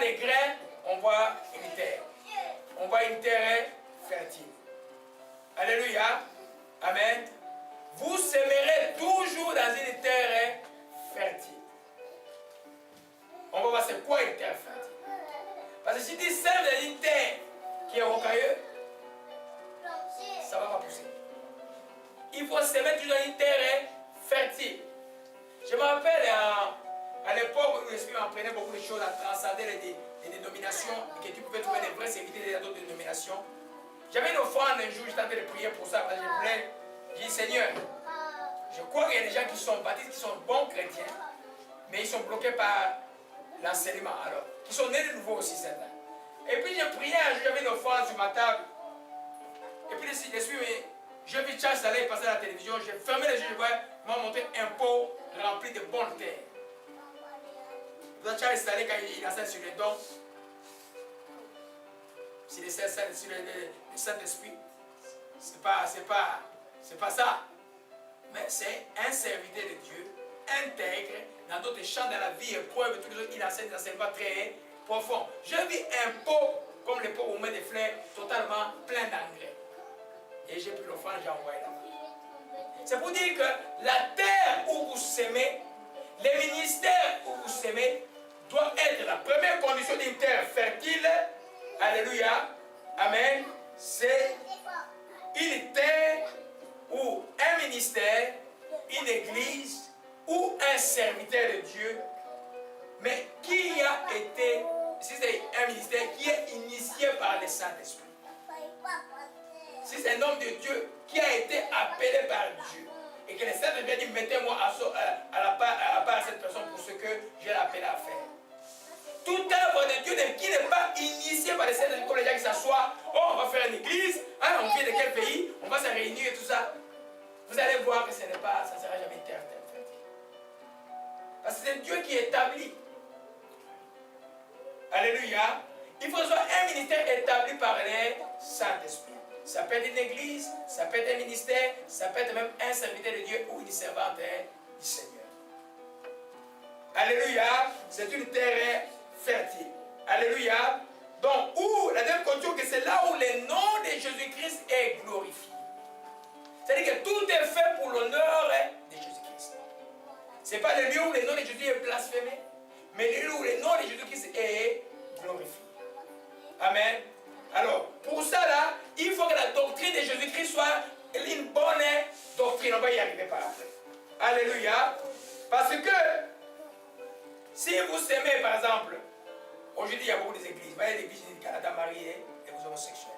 les grains, on voit une terre. On voit une terre fertile. Alléluia. Amen. Vous sèmerez toujours dans une terre fertile. On va voir c'est quoi une terre fertile. Parce que si tu sèmes dans une terre qui est rocailleuse, ça ne va pas pousser. Il faut semer toujours dans une terre fertile. Je me rappelle à l'époque où l'Esprit m'apprenait beaucoup de choses à transcender les dénominations, que tu pouvais trouver des vrais serviteurs dans d'autres dénominations. J'avais une offrande un jour, j'étais en train de prier pour ça, parce que je voulais dire Seigneur, je crois qu'il y a des gens qui sont baptisés, qui sont bons chrétiens, mais ils sont bloqués par l'enseignement, alors, qui sont nés de nouveau aussi, certains. Et puis je priais un jour, j'avais une offrande sur ma table, et puis l'Esprit, je vis Charles Saleh passer à la télévision, j'ai fermé les yeux, je vois, il m'a montré un pot rempli de bonnes terres. Charles Saleh, quand il enseigne sur les dons, sur le Saint-Esprit, c'est pas ça. Mais c'est un serviteur de Dieu, intègre, dans d'autres champs de la vie, épreuve, tous les autres, il enseigne des enseignements très profonds. Je vis un pot, comme le pot où on met des fleurs, totalement plein d'engrais. Et j'ai pris l'offrande, j'ai envoyé là-bas. C'est pour dire que la terre où vous semez, les ministères où vous semez, doit être la première condition d'une terre fertile. Alléluia. Amen. C'est une terre ou un ministère, une église ou un serviteur de Dieu, mais qui a été, si c'est un ministère qui est initié par le Saint-Esprit. Si c'est un homme de Dieu qui a été appelé par Dieu et que le Saint-Esprit a dit mettez-moi à la part cette personne pour ce que j'ai appelé à faire. Toute œuvre de Dieu qui n'est pas initiée par les Saint-Esprit, comme les gens qui s'assoient, oh on va faire une église, hein, on vient de quel pays, on va se réunir et tout ça. Vous allez voir que ce n'est pas, ça ne sera jamais terre fertile. Parce que c'est Dieu qui établit. Alléluia. Il faut soit un ministère établi par les Saint-Esprit. Ça peut être une église, ça peut être un ministère, ça peut être même un serviteur de Dieu ou une servante du Seigneur. Alléluia. C'est une terre fertile. Alléluia. Donc, la deuxième condition, que c'est là où le nom de Jésus-Christ est glorifié. C'est-à-dire que tout est fait pour l'honneur de Jésus-Christ. Ce n'est pas le lieu où le nom de Jésus est blasphémé, mais le lieu où le nom de Jésus-Christ est glorifié. Amen. Alors, pour ça, là, il faut que la doctrine de Jésus-Christ soit une bonne doctrine. On va y arriver par après. Alléluia. Parce que, si vous s'aimez, par exemple, aujourd'hui, il y a beaucoup d'églises. Vous voyez l'église du Canada mariée et vous homosexuels.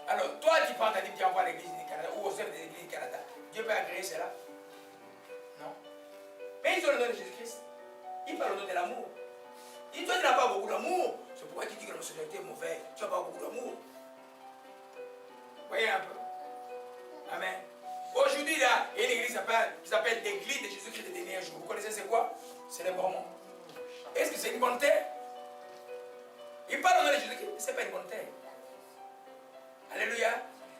Alors, toi, tu prends ta Bible, tu envoies à l'église du Canada ou aux œuvres de l'église du Canada. Dieu peut agréer cela? Non. Mais ils ont le nom de Jésus-Christ. Ils parlent au nom de l'amour. Toi, tu n'as pas beaucoup d'amour. C'est pourquoi tu dis que l'homosexualité est mauvaise. Tu n'as pas beaucoup d'amour. Voyez un peu. Amen. Aujourd'hui, là, il y a une église qui s'appelle l'église de Jésus-Christ des derniers jours. Vous connaissez c'est quoi? C'est les Mormons. Est-ce que c'est une bonne terre? Ils parlent au nom de Jésus-Christ, mais ce n'est pas une bonne terre. Alléluia.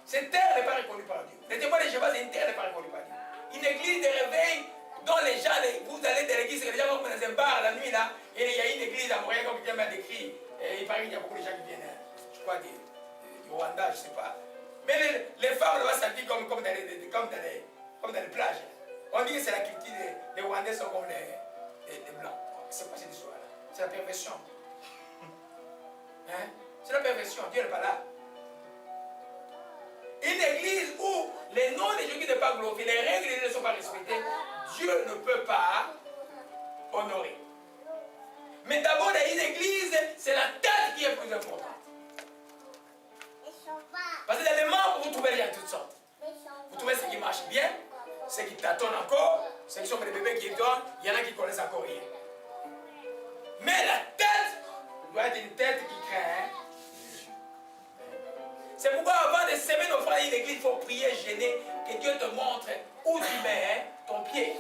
Cette terre n'est pas reconnue par Dieu. Les témoins de Jéhovah, c'est une terre n'est pas reconnue par Dieu. Une église de réveil dont les gens, vous allez dans l'église, les gens vont dans un bar la nuit là, et il y a une église à Montréal comme quelqu'un m'a décrit. Et il paraît qu'il y a beaucoup de gens qui viennent, je crois, du Rwanda, je ne sais pas. Mais les femmes là-bas s'habillent comme dans les plages. On dit que c'est la culture des Rwandais sont comme les blancs. C'est pas cette histoire-là. C'est la perversion. Hein? C'est la perversion. Dieu n'est pas là. Une église où les noms de Dieu qui ne sont pas glorifiés, les règles de Dieu ne sont pas respectées, Dieu ne peut pas honorer. Mais d'abord, dans une église, c'est la tête qui est plus importante. Parce que dans les membres, vous trouvez, il y a toutes sortes. Vous trouvez ceux qui marchent bien, ceux qui tâtonnent encore, ceux qui sont des bébés qui donnent, il y en a qui connaissent encore rien. Mais la tête doit être une tête qui craint. C'est pourquoi avant de s'aimer nos frères dans une église, il faut prier, gêner, que Dieu te montre où tu mets ton pied.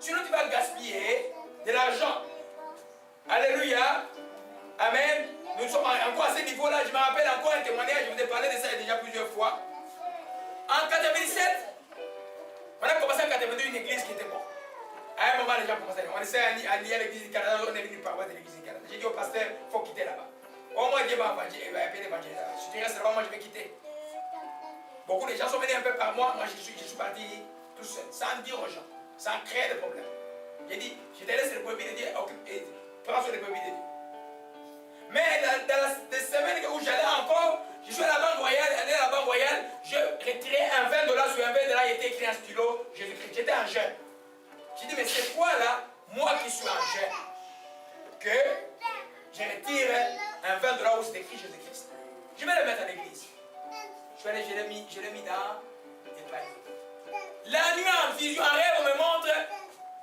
Sinon tu vas gaspiller de l'argent. Alléluia. Amen. Nous sommes encore à ce niveau-là. Je me rappelle encore un témoignage, je vous ai parlé de ça déjà plusieurs fois. En 97, on a commencé en 82 une église qui était bonne. À un moment, les gens commencent à dire, on essaie à lier l'église du Canada, on est venu par voie de l'église du Canada. J'ai dit au pasteur, il faut quitter là-bas. Au moins, Dieu va appeler l'évangile là-bas. Si tu restes là-bas, moi je vais quitter. Beaucoup de gens sont venus un peu par moi, moi je suis parti tout seul, sans dire aux gens, sans créer de problème. J'ai dit, je te laisse les brebis de Dieu, prends sur les brebis de Dieu. Mais dans les semaines où j'allais encore, je suis à la Banque Royale, je retirais un $20 sur un $20, il était écrit en stylo, Jésus-Christ. J'étais en jeûne. J'ai dit, mais c'est quoi là, moi qui suis en jeûne, que je retire un $20 où c'est écrit Jésus-Christ. Je vais le mettre à l'église. Je l'ai mis dans les paniers. La nuit en vision, en rêve, on me montre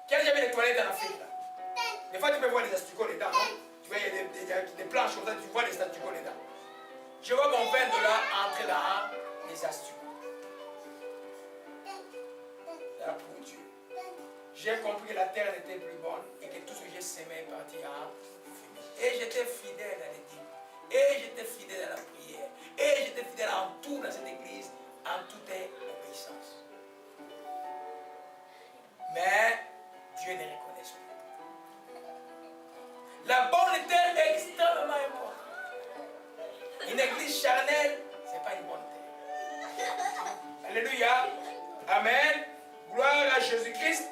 quand j'avais les toilettes en Afrique. Là. Des fois, tu peux voir des asticots dedans, non? Tu vois, il y a des planches comme ça, tu vois des asticots dedans. Je vois mon $20 entrer dans les asticots. Là, pour Dieu. J'ai compris que la terre n'était plus bonne et que tout ce que j'ai semé est parti en fumée. Et j'étais fidèle à l'éthique. Et j'étais fidèle à la prière. Et j'étais fidèle en tout dans cette église, en toute obéissance. Mais Dieu ne reconnaît pas. La bonne terre est extrêmement importante. Une église charnelle, ce n'est pas une bonne terre. Alléluia. Amen. Gloire à Jésus-Christ.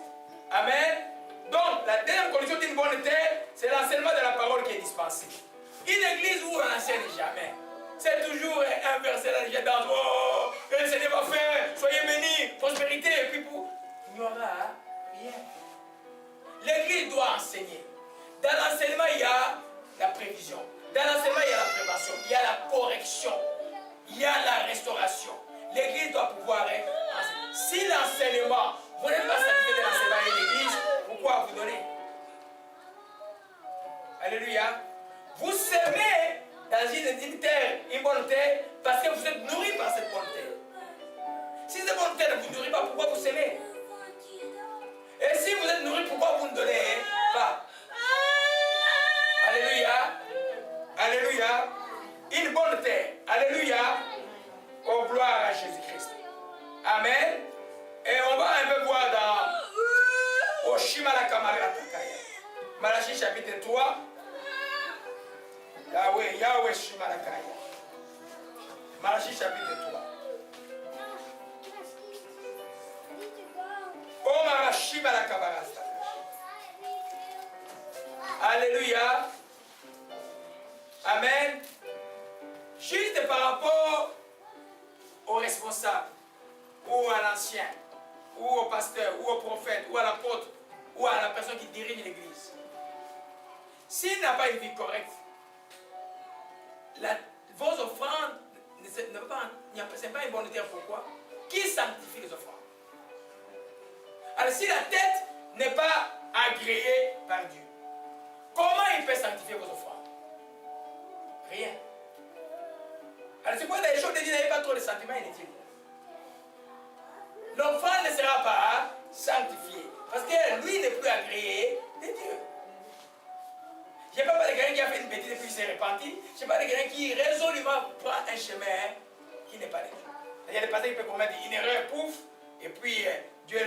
Amen. Donc, la deuxième condition d'une bonne terre, c'est l'enseignement de la parole qui est dispensé. Une église où on n'enseigne jamais. C'est toujours un verset là, les gens oh, le Seigneur va faire, soyez bénis, prospérité, et puis pour. Il n'y aura rien. L'église doit enseigner. Dans l'enseignement, il y a la prévision. Dans l'enseignement, il y a la prévention. Il y a la correction. Il y a la restauration. L'église doit pouvoir enseigner. Si l'enseignement, vous n'êtes pas satisfait de l'enseignement de l'église, pourquoi vous donner? Alléluia. Vous semez dans une terre, une bonne terre, parce que vous êtes nourris par cette bonne terre. Si cette bonne terre ne vous nourrit pas, pourquoi vous semez? Et si vous êtes nourris, pourquoi vous ne donnez pas? Alléluia. Alléluia. Une bonne terre. Alléluia. Oh, gloire à Jésus-Christ. Amen. Et on va un peu voir dans Oshimala Kamaratakaya. Malachie chapitre 3. Yahweh Shimalakaya. Malachie chapitre 3. Oh Malachi Balakabarasta. Alléluia. Amen. Juste par rapport aux responsables, ou à l'ancien, ou au pasteur, ou au prophète, ou à l'apôtre, ou à la personne qui dirige l'église. S'il n'a pas une vie correcte, vos offrandes, ce n'est pas une bonne terre. Pourquoi? Qui sanctifie les offrandes? Alors si la tête n'est pas agréée par Dieu, comment il peut sanctifier vos offrandes? Rien. Alors c'est pourquoi dans les choses de Dieu, n'avez pas trop de sentiments inutiles. L'offrande ne sera pas sanctifiée. Parce que lui n'est plus agréé de Dieu. Je ne parle pas de quelqu'un qui a fait une bêtise et puis il s'est repenti. Je ne parle pas de quelqu'un qui résolument prend un chemin qui n'est pas de Dieu. Il y a des personnes qui peuvent commettre une erreur, pouf, et puis Dieu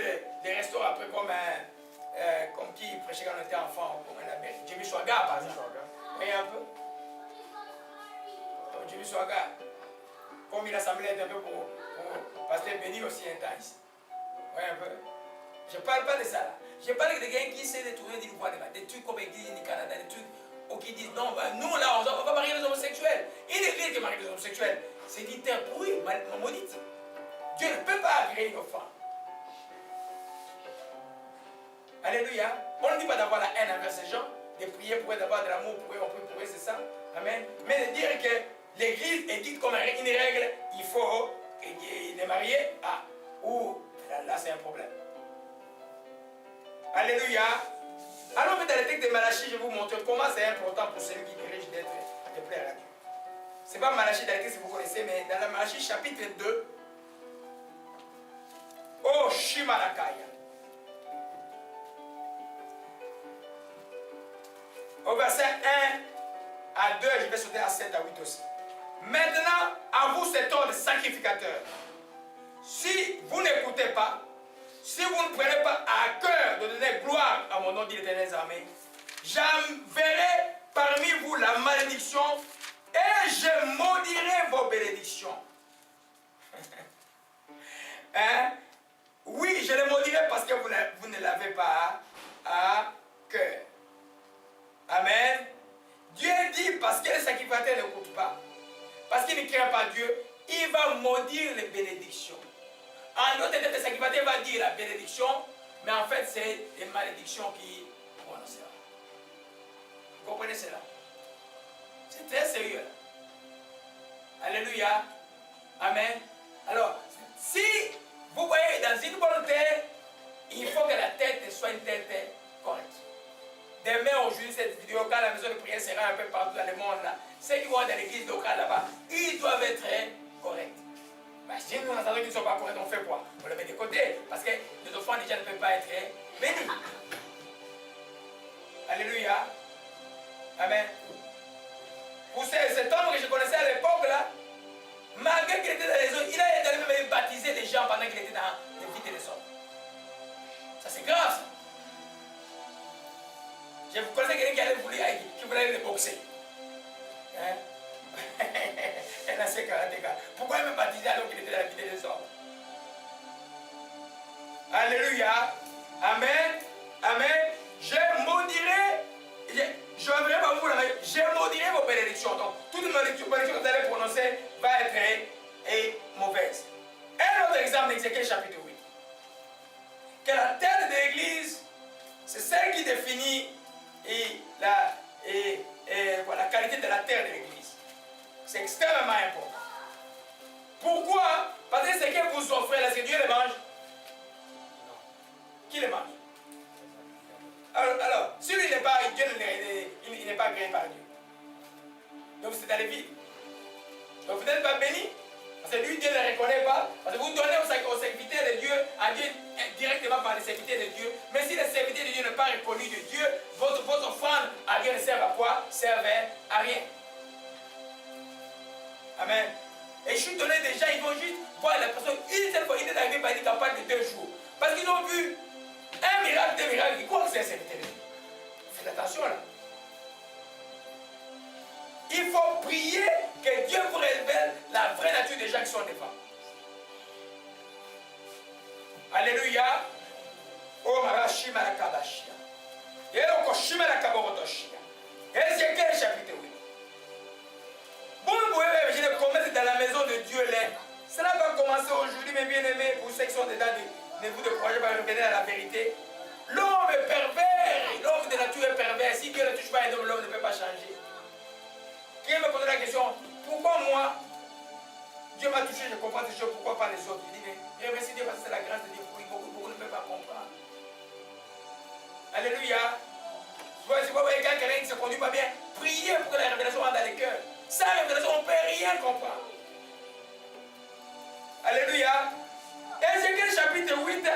les restaure après comme qui prêchait quand on était enfant, comme un Amérique. Jimmy Swaggart, par exemple. Vous voyez un peu? Donc, Jimmy Swaggart, comme il assemblait un peu pour pasteur béni aussi un temps ici. Vous voyez un peu? Je ne parle pas de ça là. Je parle de quelqu'un qui essaie de trouver des trucs comme l'église du Canada, des trucs qui disent non, ben, nous là, on va pas marier les homosexuels. Une église qui marie les homosexuels, c'est une terre pourrie, maudite. Dieu ne peut pas agréer une offrande. Alléluia. On ne dit pas d'avoir la haine envers ces gens, de prier pour eux, d'avoir de l'amour pour eux, on prie pour eux, c'est ça. Amen. Mais de dire que l'église est dite comme une règle, il faut les marier, ou là c'est un problème. Alléluia. Alors, dans le texte de Malachie, je vais vous montrer comment c'est important pour celui qui dirige de plaire à Dieu. Ce n'est pas Malachie dans le texte que vous connaissez, mais dans la Malachie chapitre 2, oh Shimalakaya. Au verset 1 à 2, je vais sauter à 7 à 8 aussi. Maintenant, à vous cet ordre sacrificateur. Si vous n'écoutez pas, si vous ne prenez pas à cœur de donner gloire à mon nom, dit l'Éternel des armées, j'enverrai parmi vous la malédiction et je maudirai vos bénédictions. Hein? Oui, je les maudirai parce que vous ne l'avez pas à cœur. Amen. Dieu dit parce que les sacrificateurs n'écoutent pas, parce qu'ils ne craignent pas Dieu, il va maudire les bénédictions. En d'autres termes, le sacrificateur va dire la bénédiction, mais en fait, c'est les malédictions qui prononcera. Vous comprenez cela? C'est très sérieux. Alléluia. Amen. Alors, si vous voyez dans une bonne terre, il faut que la tête soit une tête correcte. Demain, aujourd'hui, cette vidéo, quand la maison de prière sera un peu partout dans le monde, là, ceux qui vont dans l'église locale là-bas, ils doivent être corrects. Mais si nous entendons qu'ils ne sont pas corrects, on fait quoi? On les met de côté, parce que les enfants déjà ne peuvent pas être bénis. Alléluia. Amen. Pour cet homme que je connaissais à l'époque, là, malgré qu'il était dans les eaux, il a même baptisé des gens pendant qu'il était dans les vies des hommes. Ça, c'est grave, ça. Je vous connaissais quelqu'un qui voulait aller le boxer. Hein? Un ancien karatéka. Pourquoi il me baptisait alors qu'il était dans la vie des hommes? Alléluia. Amen. Amen. Je maudirai. Je maudirai vos bénédictions. Donc, toute malédiction que vous allez prononcer va être mauvaise. Un autre exemple d'Ézéchiel chapitre 8. Que la tête de l'église, c'est celle qui définit la qualité de la terre de l'église. C'est extrêmement important. Pourquoi? Parce que ce que vous offrez là, c'est Dieu les mange. Qui les mange? Alors si lui n'est pas, Dieu il n'est pas agréé par Dieu. Donc c'est dans les vides. Donc vous n'êtes pas béni. Parce que lui, Dieu ne le reconnaît pas. Parce que vous donnez aux serviteurs de Dieu, à Dieu directement par les serviteurs de Dieu. Mais si les serviteurs de Dieu n'ont pas reconnu de Dieu, votre offrande à Dieu ne sert à quoi? Servent à rien. Amen. Et je suis donné des gens, ils vont juste voir la personne une seule fois, il est arrivé par une campagne de 2 jours. Parce qu'ils ont vu un miracle, 2 miracles, ils croient que c'est un serviteur de Dieu. Faites attention là. Il faut prier que Dieu vous révèle la vraie nature des gens qui sont devant. Alléluia. Oh Marashima la Kabashia. Et le Koshima la Kaborotoshia. Ézéchiel chapitre 8. Vous pouvez imaginer comment dans la maison de Dieu là. Cela va commencer aujourd'hui, mes bien-aimés, pour ceux qui sont dedans, ne vous découragez pas, revenir à la vérité. L'homme est pervers, l'homme de nature est pervers. Si Dieu ne touche pas un homme, l'homme ne peut pas changer. Qui me pose la question, pourquoi moi, Dieu m'a touché, je comprends des choses, pourquoi pas les autres? Il dit, mais remercie Dieu parce que c'est la grâce de Dieu. Beaucoup ne peuvent pas comprendre. Alléluia. Si vous voyez quelqu'un qui ne se conduit pas bien, priez pour que la révélation rentre dans les cœurs. Sans révélation, on ne peut rien comprendre. Alléluia. Ézéchiel chapitre 8.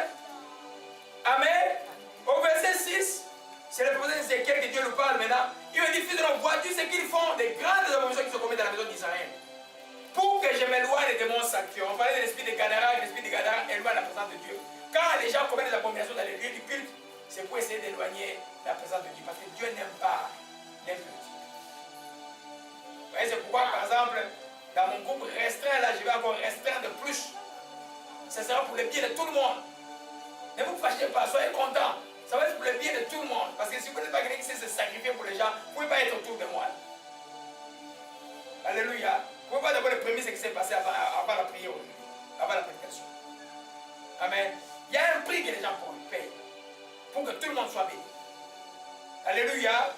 Amen. Au verset 6, c'est le prophète Ézéchiel que Dieu nous parle maintenant. Il me dit, fils de l'homme, vois-tu ce qu'ils font, des grandes abominations qui se commettent dans la maison d'Israël, pour que je m'éloigne des démons sanctuaires. On parlait de l'esprit de Gadara, l'esprit de Gadara éloigne la présence de Dieu. Quand les gens commettent des abominations dans les lieux du culte, c'est pour essayer d'éloigner la présence de Dieu. Parce que Dieu n'aime pas l'impureté. Vous voyez, c'est pourquoi, par exemple, dans mon groupe restreint, là, je vais encore restreindre de plus. Ce sera pour le bien de tout le monde. Ne vous fâchez pas, soyez contents. Ça va être pour le bien de tout le monde. Parce que si vous n'êtes pas quelqu'un qui sait se sacrifier pour les gens, vous ne pouvez pas être autour de moi. Alléluia. Vous ne pouvez pas d'abord le premier ce qui s'est passé avant la prière aujourd'hui, avant la prédication. Amen. Il y a un prix que les gens payent pour que tout le monde soit béni. Alléluia.